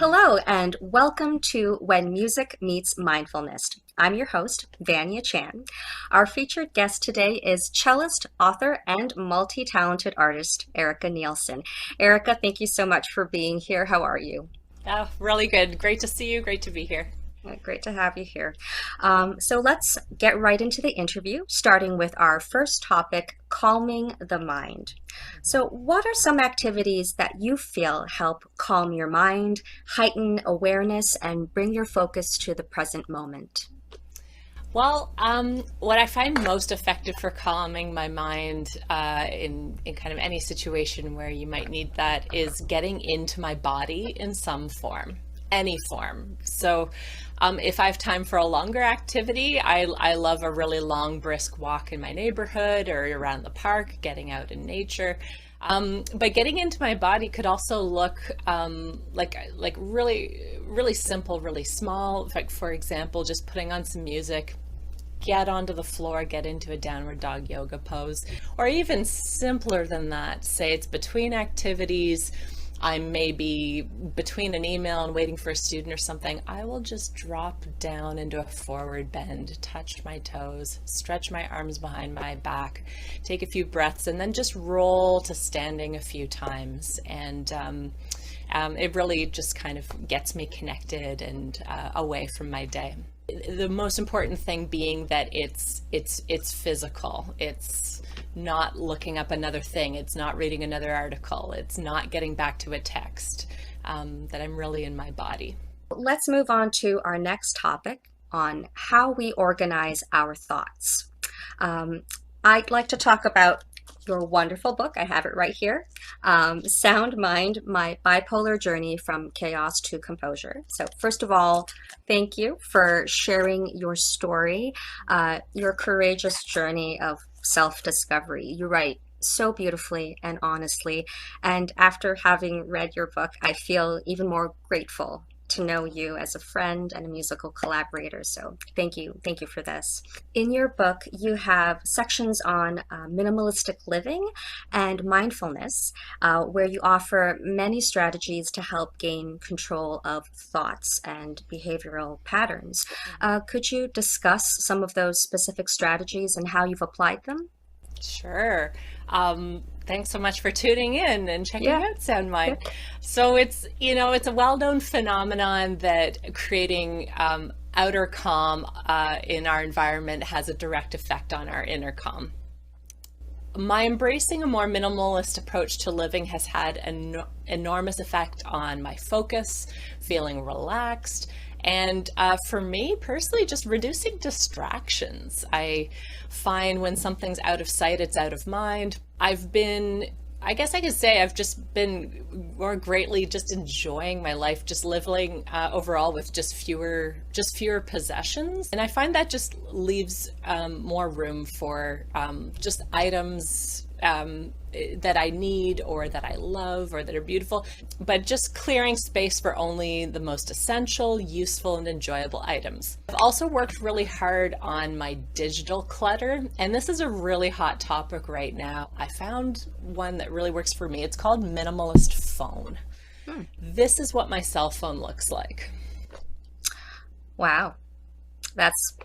Hello, and welcome to When Music Meets Mindfulness. I'm your host, Vanya Chan. Our featured guest today is cellist, author, and multi-talented artist, Erika Nielsen. Erika, thank you so much for being here. How are you? Oh, really good. Great to see you. Great to be here. Great to have you here. So let's get right into the interview, starting with our first topic, calming the mind. So, what are some activities that you feel help calm your mind, heighten awareness, and bring your focus to the present moment? Well, what I find most effective for calming my mind in kind of any situation where you might need that is getting into my body in some form, any form. So if I have time for a longer activity, I love a really long, brisk walk in my neighborhood or around the park, getting out in nature. But getting into my body could also look like really simple, really small. Like for example, just putting on some music, get onto the floor, get into a downward dog yoga pose, or even simpler than that. Say it's between activities. I'm maybe between an email and waiting for a student or something. I will just drop down into a forward bend, touch my toes, stretch my arms behind my back, take a few breaths, and then just roll to standing a few times. And it really just kind of gets me connected and away from my day. The most important thing being that it's physical. It's not looking up another thing. It's not reading another article. It's not getting back to a text. That I'm really in my body. Let's move on to our next topic on how we organize our thoughts. I'd like to talk about your wonderful book. I have it right here. Sound Mind, My Bipolar Journey from Chaos to Composure. So first of all, thank you for sharing your story, your courageous journey of self-discovery. You write so beautifully and honestly. And after having read your book, I feel even more grateful to know you as a friend and a musical collaborator. So thank you. Thank you for this. In your book, you have sections on minimalistic living and mindfulness, where you offer many strategies to help gain control of thoughts and behavioral patterns. Could you discuss some of those specific strategies and how you've applied them? Sure. Thanks so much for tuning in and checking Yeah. out Sound Yeah. Mind. So it's a well-known phenomenon that creating outer calm in our environment has a direct effect on our inner calm. My embracing a more minimalist approach to living has had an enormous effect on my focus, feeling relaxed, and for me personally, just reducing distractions. I find when something's out of sight, it's out of mind. I guess I could say I've just been more greatly just enjoying my life, just living overall with just fewer possessions. And I find that just leaves more room for just items that I need or that I love or that are beautiful, but just clearing space for only the most essential, useful, and enjoyable items. I've also worked really hard on my digital clutter, and this is a really hot topic right now. I found one that really works for me. It's called minimalist phone. This is what my cell phone looks like. Wow. That's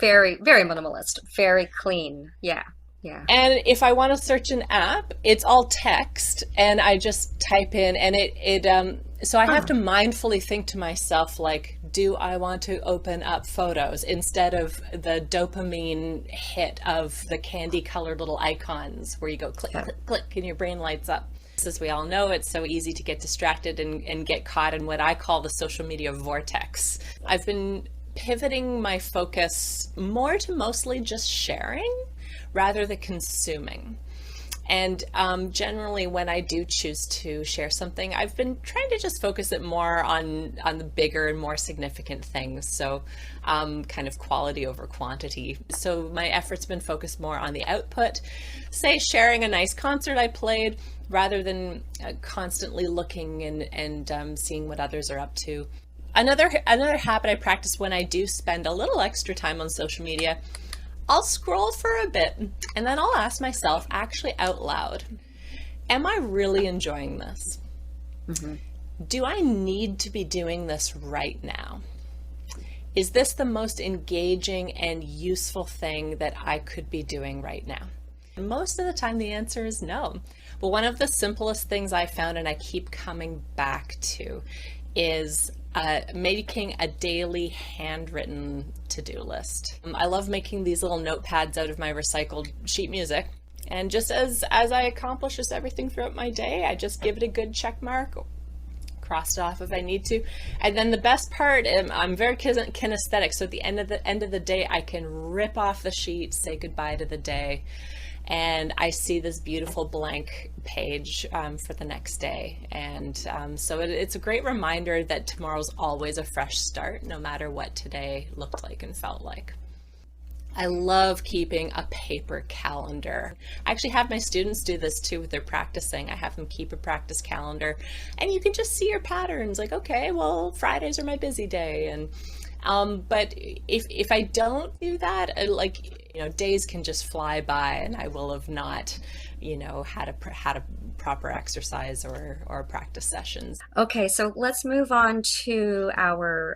very, very minimalist, very clean. Yeah. Yeah. And if I want to search an app, it's all text and I just type in and so I have to mindfully think to myself, like, do I want to open up photos instead of the dopamine hit of the candy colored little icons where you go click, Yeah. click, click, and your brain lights up. As we all know, it's so easy to get distracted and get caught in what I call the social media vortex. I've been pivoting my focus more to mostly just sharing rather than consuming. And generally, when I do choose to share something, I've been trying to just focus it more on the bigger and more significant things. So, kind of quality over quantity. So my effort's been focused more on the output, say sharing a nice concert I played, rather than constantly looking and seeing what others are up to. Another habit I practice when I do spend a little extra time on social media, I'll scroll for a bit and then I'll ask myself, actually out loud, am I really enjoying this? Mhm. Do I need to be doing this right now? Is this the most engaging and useful thing that I could be doing right now? And most of the time, the answer is no. But one of the simplest things I found, and I keep coming back to, is making a daily handwritten to-do list. I love making these little notepads out of my recycled sheet music. And just as I accomplish just everything throughout my day, I just give it a good check mark, cross it off if I need to. And then the best part, I'm very kinesthetic, so at the end of the day, I can rip off the sheet, say goodbye to the day, and I see this beautiful blank page for the next day. And so it's a great reminder that tomorrow's always a fresh start, no matter what today looked like and felt like. I love keeping a paper calendar. I actually have my students do this too with their practicing. I have them keep a practice calendar, and you can just see your patterns, like, okay, well, Fridays are my busy day. And but if I don't do that, days can just fly by, and I will have not, had a proper exercise or practice sessions. Okay, so let's move on to our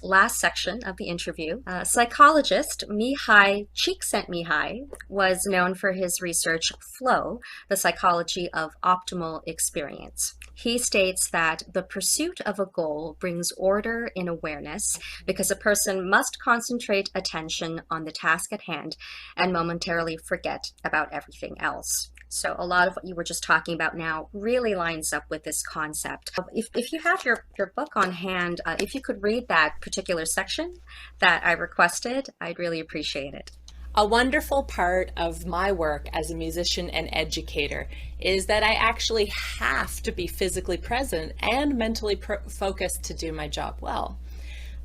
last section of the interview. Psychologist Mihai Csikszentmihalyi was known for his research Flow, the psychology of optimal experience. He states that the pursuit of a goal brings order in awareness because a person must concentrate attention on the task at hand and momentarily forget about everything else. So a lot of what you were just talking about now really lines up with this concept. If you have your book on hand, if you could read that particular section that I requested, I'd really appreciate it. A wonderful part of my work as a musician and educator is that I actually have to be physically present and mentally focused to do my job well.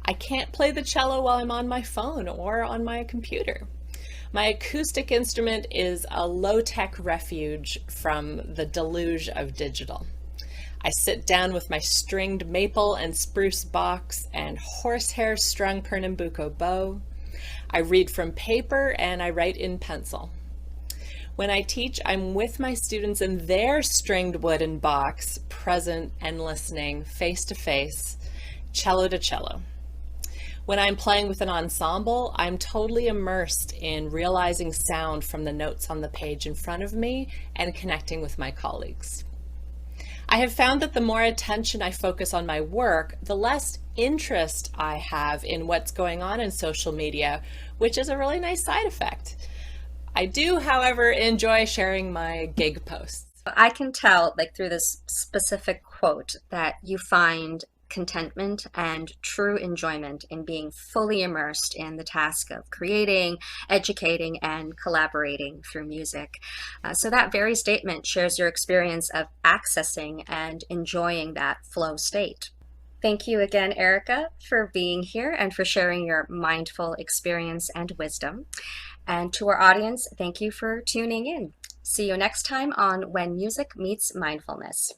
I can't play the cello while I'm on my phone or on my computer. My acoustic instrument is a low-tech refuge from the deluge of digital. I sit down with my stringed maple and spruce box and horsehair strung Pernambuco bow. I read from paper and I write in pencil. When I teach, I'm with my students in their stringed wooden box, present and listening, face to face, cello to cello. When I'm playing with an ensemble, I'm totally immersed in realizing sound from the notes on the page in front of me and connecting with my colleagues. I have found that the more attention I focus on my work, the less interest I have in what's going on in social media, which is a really nice side effect. I do, however, enjoy sharing my gig posts. I can tell, like through this specific quote, that you find contentment and true enjoyment in being fully immersed in the task of creating, educating, and collaborating through music. So that very statement shares your experience of accessing and enjoying that flow state. Thank you again, Erica, for being here and for sharing your mindful experience and wisdom. And to our audience, thank you for tuning in. See you next time on When Music Meets Mindfulness.